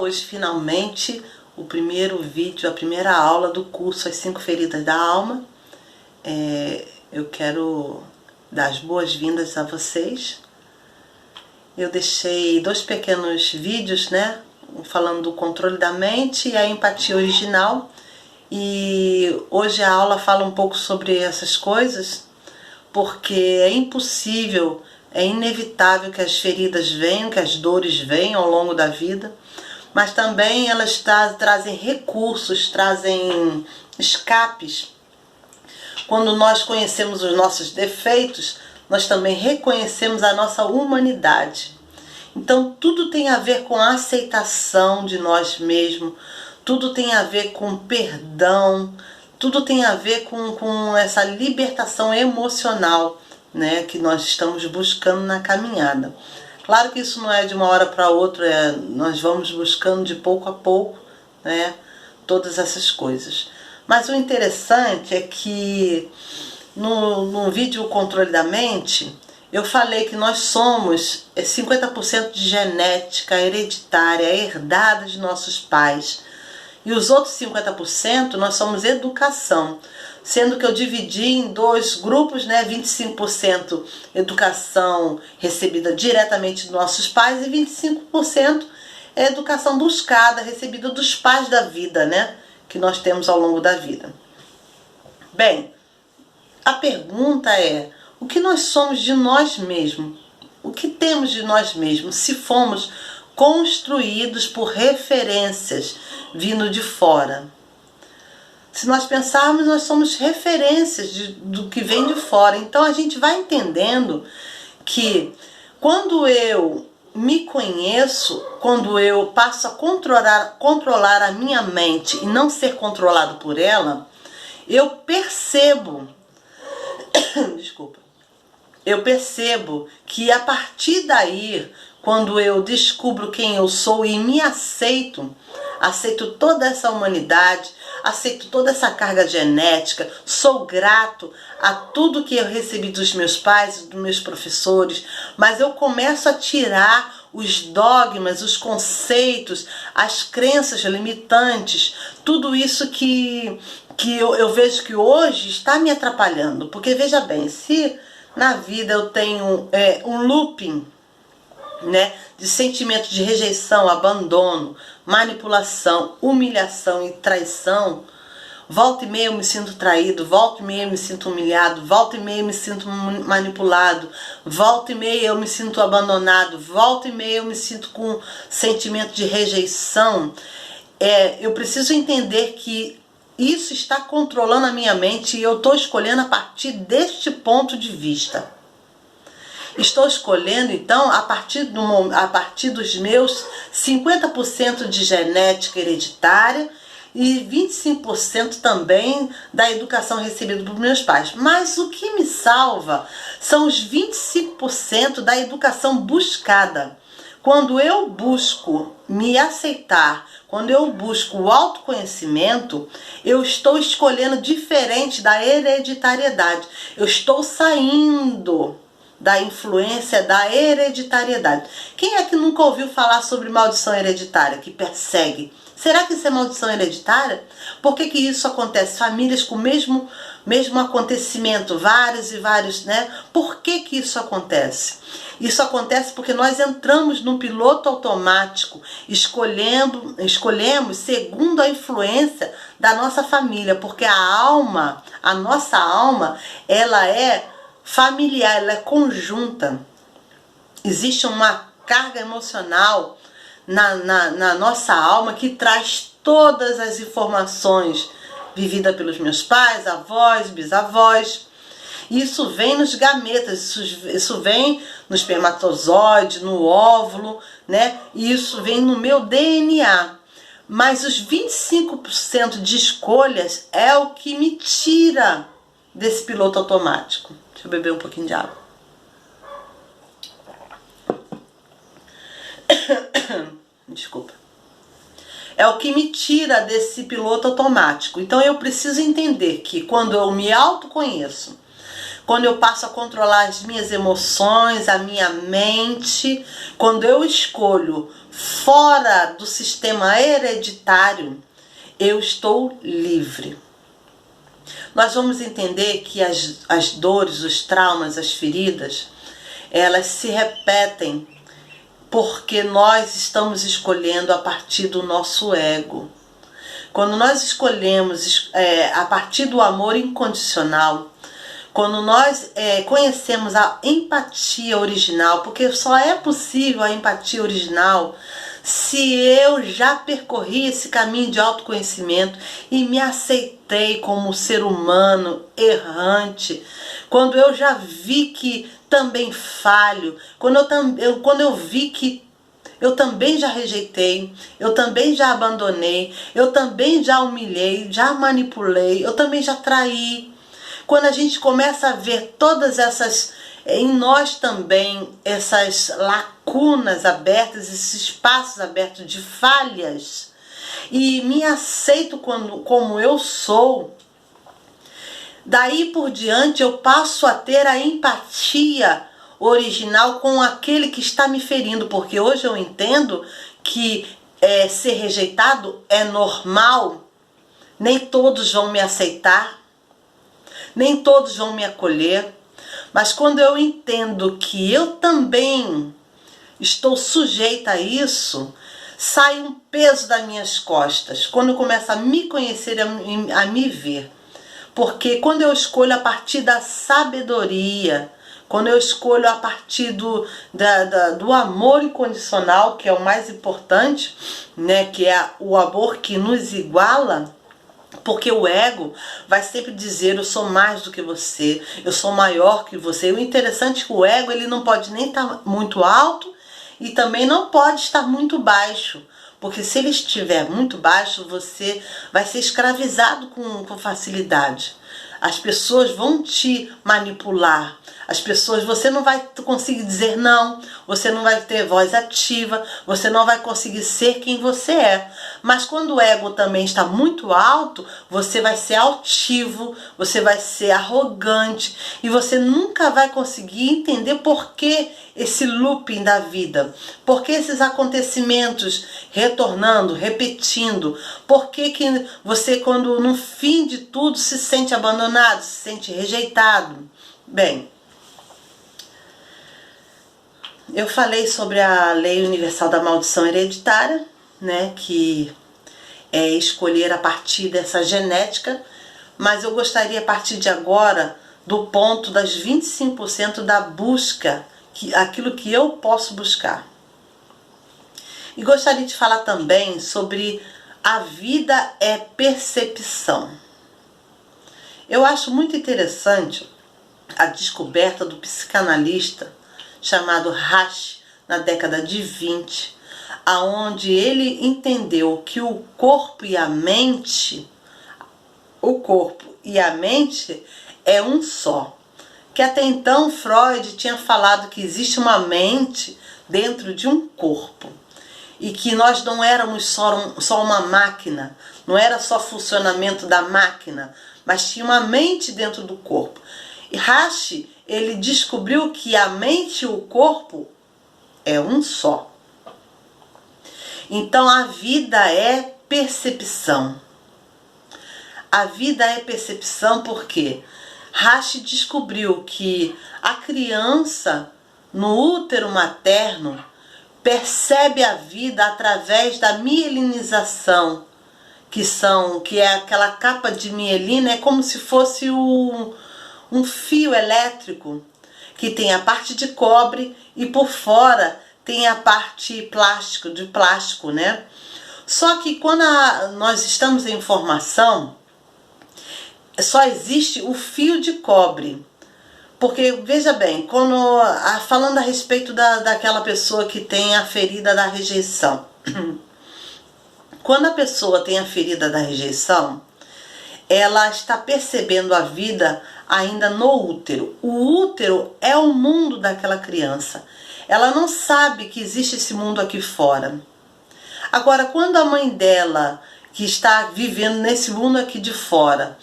Hoje, finalmente, o primeiro vídeo, a primeira aula do curso As 5 Feridas da Alma. Eu quero dar as boas-vindas a vocês. Eu deixei 2 pequenos vídeos, né, falando do controle da mente e a empatia original. E hoje a aula fala um pouco sobre essas coisas, porque é impossível, é inevitável que as feridas venham, que as dores venham ao longo da vida, mas também elas trazem recursos, trazem escapes. Quando nós conhecemos os nossos defeitos, nós também reconhecemos a nossa humanidade. Então tudo tem a ver com a aceitação de nós mesmos, tudo tem a ver com perdão, tudo tem a ver com essa libertação emocional, né, que nós estamos buscando na caminhada. Claro que isso não é de uma hora para outra, nós vamos buscando de pouco a pouco, né, todas essas coisas. Mas o interessante é que no vídeo O Controle da Mente, eu falei que nós somos 50% de genética hereditária, herdada de nossos pais. E os outros 50% nós somos educação. Sendo que eu dividi em 2 grupos, né? 25% educação recebida diretamente dos nossos pais e 25% é educação buscada, recebida dos pais da vida, né? Que nós temos ao longo da vida. Bem, a pergunta é: o que nós somos de nós mesmos? O que temos de nós mesmos se fomos construídos por referências vindo de fora? Se nós pensarmos, nós somos referências do que vem de fora. Então a gente vai entendendo que quando eu me conheço, quando eu passo a controlar a minha mente e não ser controlado por ela, eu percebo, desculpa, eu percebo que a partir daí, quando eu descubro quem eu sou e me aceito, aceito toda essa humanidade, aceito toda essa carga genética, sou grato a tudo que eu recebi dos meus pais, dos meus professores, mas eu começo a tirar os dogmas, os conceitos, as crenças limitantes, tudo isso que eu vejo que hoje está me atrapalhando. Porque veja bem, se na vida eu tenho um looping, né, de sentimento de rejeição, abandono, manipulação, humilhação e traição, volta e meia eu me sinto traído, volta e meia eu me sinto humilhado, volta e meia eu me sinto manipulado, volta e meia eu me sinto abandonado, volta e meia eu me sinto com sentimento de rejeição. Eu preciso entender que isso está controlando a minha mente e eu estou escolhendo a partir deste ponto de vista. Estou escolhendo, então, a partir dos meus 50% de genética hereditária e 25% também da educação recebida dos meus pais. Mas o que me salva são os 25% da educação buscada. Quando eu busco me aceitar, quando eu busco o autoconhecimento, eu estou escolhendo diferente da hereditariedade. Eu estou saindo da influência da hereditariedade. Quem é que nunca ouviu falar sobre maldição hereditária que persegue? Será que isso é maldição hereditária? Por que isso acontece? Famílias com o mesmo acontecimento, vários e vários, né? Por que isso acontece? Isso acontece porque nós entramos num piloto automático, escolhemos segundo a influência da nossa família, porque a nossa alma, ela é familiar, ela é conjunta. Existe uma carga emocional na nossa alma que traz todas as informações vividas pelos meus pais, avós, bisavós. Isso vem nos gametas, isso vem no espermatozoide, no óvulo, né? E isso vem no meu DNA. Mas os 25% de escolhas é o que me tira desse piloto automático. Deixa eu beber um pouquinho de água. Desculpa. É o que me tira desse piloto automático. Então eu preciso entender que quando eu me autoconheço, quando eu passo a controlar as minhas emoções, a minha mente, quando eu escolho fora do sistema hereditário, eu estou livre. Nós vamos entender que as dores, os traumas, as feridas, elas se repetem porque nós estamos escolhendo a partir do nosso ego. Quando nós escolhemos a partir do amor incondicional, quando nós conhecemos a empatia original, porque só é possível a empatia original se eu já percorri esse caminho de autoconhecimento e me aceitei como ser humano errante, quando eu já vi que também falho, quando eu vi que eu também já rejeitei, eu também já abandonei, eu também já humilhei, já manipulei, eu também já traí. Quando a gente começa a ver todas essas, em nós também, essas lacunas abertas, esses espaços abertos de falhas, e me aceito como eu sou, daí por diante eu passo a ter a empatia original com aquele que está me ferindo, porque hoje eu entendo que ser rejeitado é normal, nem todos vão me aceitar, nem todos vão me acolher, mas quando eu entendo que eu também estou sujeita a isso, sai um peso das minhas costas, quando eu começo a me conhecer, a me ver. Porque quando eu escolho a partir da sabedoria, quando eu escolho a partir do amor incondicional, que é o mais importante, né, que é o amor que nos iguala, porque o ego vai sempre dizer eu sou mais do que você, eu sou maior que você. E o interessante é que o ego ele não pode nem estar muito alto e também não pode estar muito baixo. Porque se ele estiver muito baixo, você vai ser escravizado com facilidade. As pessoas vão te manipular. As pessoas, você não vai conseguir dizer não, você não vai ter voz ativa, você não vai conseguir ser quem você é. Mas quando o ego também está muito alto, você vai ser altivo, você vai ser arrogante e você nunca vai conseguir entender por que esse looping da vida, por que esses acontecimentos retornando, repetindo, por que você quando no fim de tudo se sente abandonado, se sente rejeitado. Bem, eu falei sobre a Lei Universal da Maldição Hereditária, né, que é escolher a partir dessa genética, mas eu gostaria a partir de agora do ponto das 25% da busca, aquilo que eu posso buscar. E gostaria de falar também sobre a vida é percepção. Eu acho muito interessante a descoberta do psicanalista chamado Rasch, na década de 20, aonde ele entendeu que o corpo e a mente é um só. Que até então Freud tinha falado que existe uma mente dentro de um corpo e que nós não éramos só uma máquina, não era só funcionamento da máquina, mas tinha uma mente dentro do corpo. E Rasch, ele descobriu que a mente e o corpo é um só. Então a vida é percepção. A vida é percepção porque Rasch descobriu que a criança no útero materno percebe a vida através da mielinização, que é aquela capa de mielina, é como se fosse um fio elétrico que tem a parte de cobre e por fora tem a parte de plástico, né? Só que quando nós estamos em formação, só existe o fio de cobre. Porque, veja bem, falando a respeito daquela pessoa que tem a ferida da rejeição. Quando a pessoa tem a ferida da rejeição, ela está percebendo a vida ainda no útero. O útero é o mundo daquela criança. Ela não sabe que existe esse mundo aqui fora. Agora, quando a mãe dela, que está vivendo nesse mundo aqui de fora,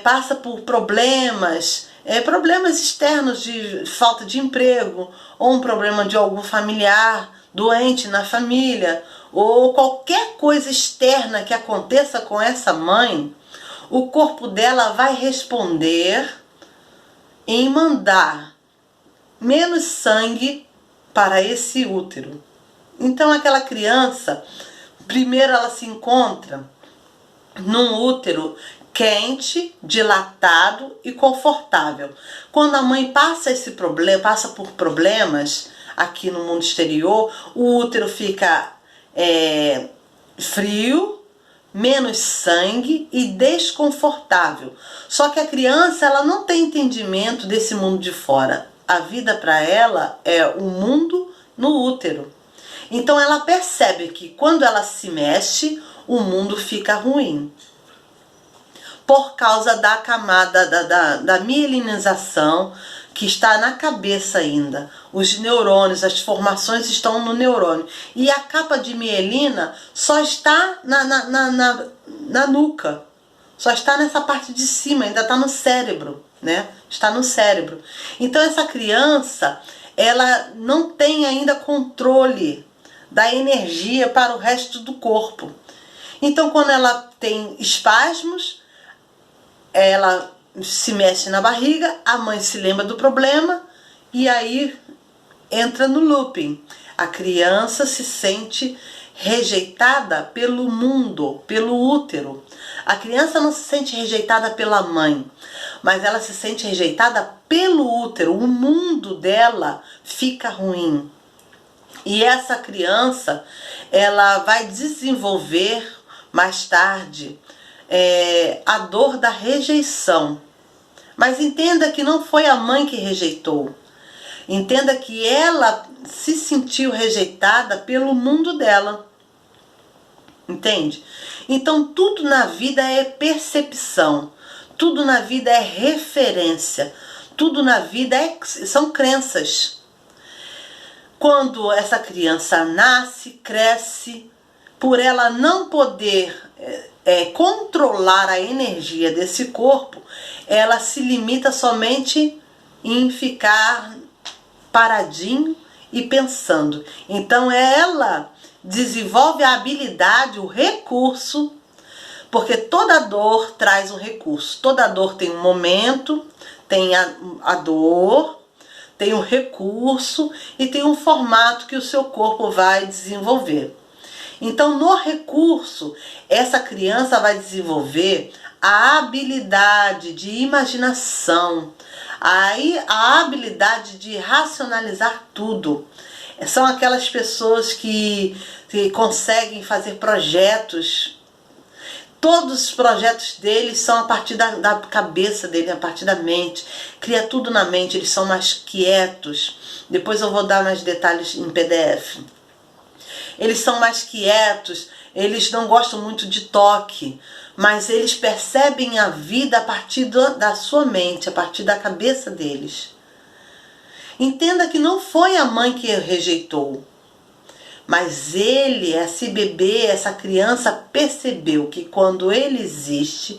passa por problemas problemas externos de falta de emprego, ou um problema de algum familiar doente na família, ou qualquer coisa externa que aconteça com essa mãe, o corpo dela vai responder em mandar menos sangue para esse útero. Então aquela criança, primeiro ela se encontra num útero quente, dilatado e confortável. Quando a mãe passa por problemas aqui no mundo exterior, o útero fica frio, menos sangue e desconfortável. Só que a criança, ela não tem entendimento desse mundo de fora. A vida para ela é o mundo no útero. Então ela percebe que quando ela se mexe, o mundo fica ruim. Por causa da camada da mielinização que está na cabeça ainda. Os neurônios, as formações estão no neurônio. E a capa de mielina só está na nuca. Só está nessa parte de cima, ainda está no cérebro, né? Está no cérebro. Então essa criança, ela não tem ainda controle da energia para o resto do corpo. Então quando ela tem espasmos, ela se mexe na barriga, a mãe se lembra do problema e aí entra no looping. A criança se sente rejeitada pelo mundo, pelo útero. A criança não se sente rejeitada pela mãe, mas ela se sente rejeitada pelo útero. O mundo dela fica ruim. E essa criança, ela vai desenvolver mais tarde a dor da rejeição. Mas entenda que não foi a mãe que rejeitou. Entenda que ela se sentiu rejeitada pelo mundo dela. Entende? Então tudo na vida é percepção. Tudo na vida é referência. Tudo na vida são crenças. Quando essa criança nasce, cresce, por ela não poder controlar a energia desse corpo, ela se limita somente em ficar paradinho e pensando. Então ela desenvolve a habilidade, o recurso, porque toda dor traz um recurso. Toda dor tem um momento, tem a dor, tem um recurso e tem um formato que o seu corpo vai desenvolver. Então, no recurso, essa criança vai desenvolver a habilidade de imaginação, a habilidade de racionalizar tudo. São aquelas pessoas que conseguem fazer projetos. Todos os projetos deles são a partir da cabeça dele, a partir da mente. Cria tudo na mente, eles são mais quietos. Depois eu vou dar mais detalhes em PDF. Eles são mais quietos, eles não gostam muito de toque, mas eles percebem a vida a partir da sua mente, a partir da cabeça deles. Entenda que não foi a mãe que rejeitou, mas esse bebê, essa criança percebeu que quando ele existe,